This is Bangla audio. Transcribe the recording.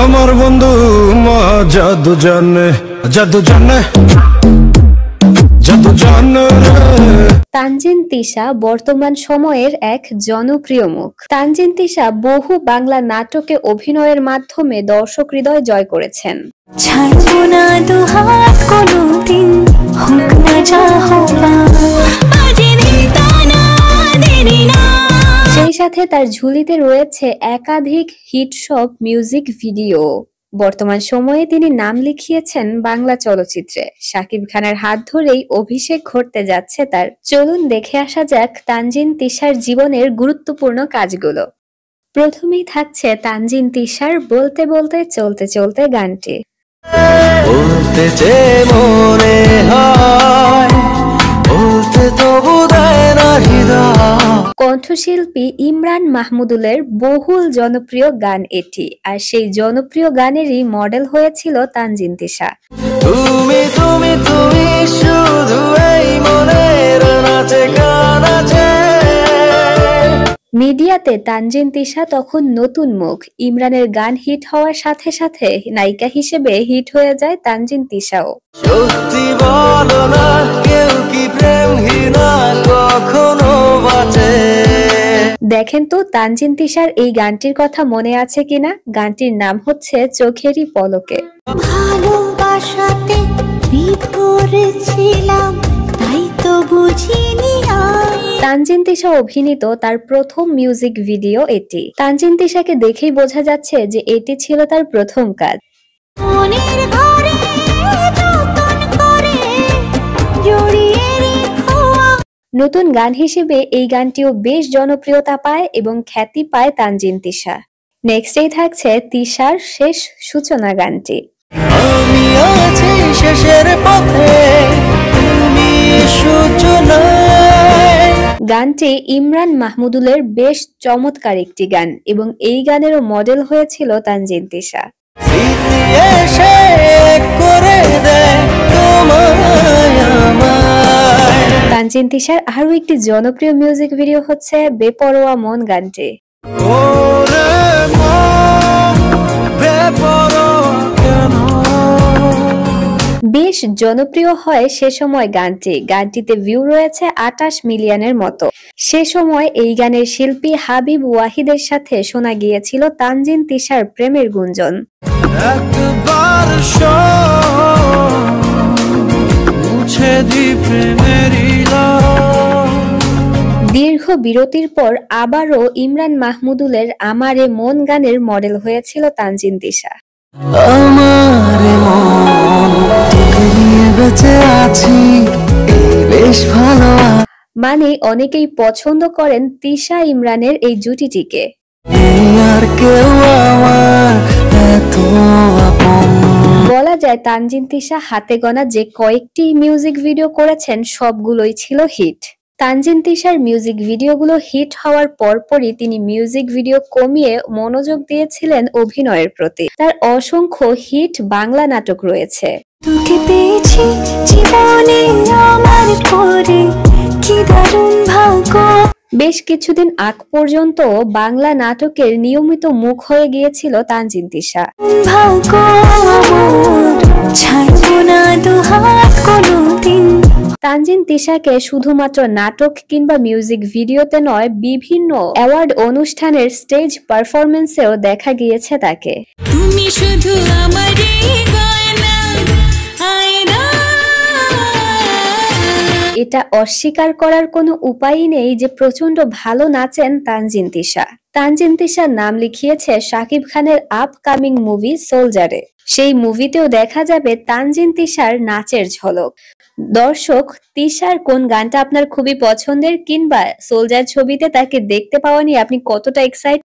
আমার বন্ধু মা জাদু জানে, জাদু জানে, জাদু জানে। তানজিন তিশা বর্তমান সময়ের এক জনপ্রিয় মুখ। তানজিন তিশা বহু বাংলা নাটকে অভিনয়ের মাধ্যমে দর্শক হৃদয় জয় করেছেন। ছাড়বো না দুহাত কোনোদিন, হোক না যা হবা, সেই সাথে তার ঝুলিতে রয়েছে একাধিক হিট সব মিউজিক ভিডিও। বর্তমান সময়ে তিনি নাম লিখিয়েছেন বাংলা চলচ্চিত্রে। শাকিব খানের হাত ধরেই অভিষেক ঘটতে যাচ্ছে তার। চলুন দেখে আসা যাক তানজিন তিশার জীবনের গুরুত্বপূর্ণ কাজগুলো। প্রথমেই থাকছে তানজিন তিশার বলতে বলতে চলতে চলতে গানটি। বলতে যে মনে হয়, বলতে তবু দেয় না হৃদয়। কণ্ঠশিল্পী ইমরান মাহমুদুলের বহুল জনপ্রিয় গান এটি, আর সেই জনপ্রিয় গানেরই মডেল হয়েছিল তানজিন তিশা। তুমি তুমি তুমি শুধু এই মনের নাচে গানাচে। মিডিয়াতে তানজিন তিশা তখন নতুন মুখ। ইমরানের গান হিট হওয়ার সাথে সাথে নায়িকা হিসেবে হিট হয়ে যায় তানজিন তিশাও। সত্যি বলো না, কেউ কি প্রেমহীনা কখনো বাঁচে? দেখেন তো তানজিন তিশার এই গানটির কথা মনে আছে কিনা। গানটির নাম হচ্ছে চোখেরই পলকে। ভালোবাসাতে বিপরেছিলাম, তাই তো বুঝিনি। তানজিন তিশা অভিনীত তার প্রথম মিউজিক ভিডিও এটি। তানজিন তিশাকে দেখেই বোঝা যাচ্ছে যে এটি ছিল তার প্রথম কাজ। মনের ঘরে যতন করে জড়িয়ে রেখো। নতুন গান হিসেবে এই গানটিও বেশ জনপ্রিয়তা পায় এবং খ্যাতি পায় তানজিন তিশা। নেক্সটেই থাকছে তিশার শেষ সূচনা গানটি। আমি আছি শেষের পথে, তুমি সূচনা। গানটি ইমরান মাহমুদুলের বেশ চমৎকার একটি গান এবং এই গানেরও মডেল হয়েছিল তানজিন তিশা। স্মৃতি এসে করে দেয় তোমায় আমায়। তানজিন তিশার আরো একটি জনপ্রিয় মিউজিক ভিডিও হচ্ছে বেপরোয়া মন গানটি। ওরে মন বেপরোয়া কেন? বেশ জনপ্রিয় হয় সে সময় গানটি। গানটিতে ভিউ রয়েছে 28 মিলিয়নের মতো। সে সময় এই গানের শিল্পী হাবিব ওয়াহিদের সাথে শোনা গিয়েছিল তানজিন তিশার প্রেমের গুঞ্জন। একবার মুছে দি প্রেমের দীর্ঘ বিরতির পর আবারও ইমরান মাহমুদুলের আমারে মন গানের মডেল হয়েছিল তানজিন তিশা। আমার মন তোকে নিয়ে বেঁচে আছি, এই বেশ ভালো। মানে অনেকেই পছন্দ করেন তিশা ইমরানের এই জুটিটিকে। আর কেউ আমার এত আপন। বলা যায় তানজিন তিশা হাতে গোনা যে কয়েকটি মিউজিক ভিডিও করেছেন সবগুলোই ছিল হিট। তানজিন তিশার মিউজিক ভিডিওগুলো হিট হওয়ার পরপরই তিনি মিউজিক ভিডিও কমিয়ে মনোযোগ দিয়েছিলেন অভিনয়ের প্রতি। তার অসংখ্য হিট বাংলা নাটক রয়েছে। তোকে পেয়েছি জীবনে আমার পরে, কি দারুণ ভাগ্য। বেশ কিছুদিন আগ পর্যন্ত বাংলা নাটকের নিয়মিত মুখ হয়ে গিয়েছিল তানজিন তিশা। ভাগ্য ছাড়বো না দুহাত কোনোদিন। তানজিন তিশাকে শুধুমাত্র নাটক কিংবা মিউজিক ভিডিওতে নয়, বিভিন্ন অ্যাওয়ার্ড অনুষ্ঠানের স্টেজ পারফরমেন্সেও দেখা গিয়েছে তাকে। তুমি শুধু আমারই গয়না, আয়না। এটা অস্বীকার করার কোনো উপায়ই নেই যে প্রচন্ড ভালো নাচেন তানজিন তিশা। তানজিন তিশার নাম লিখিয়েছে শাকিব খানের আপকামিং মুভি সোলজারে। সেই মুভিতেও দেখা যাবে তানজিন তিশার নাচের ঝলক। দর্শক, তিশার কোন গানটা আপনার খুবই পছন্দের কিংবা সোলজার ছবিতে তাকে দেখতে পাওয়া নিয়ে আপনি কতটা এক্সাইটেড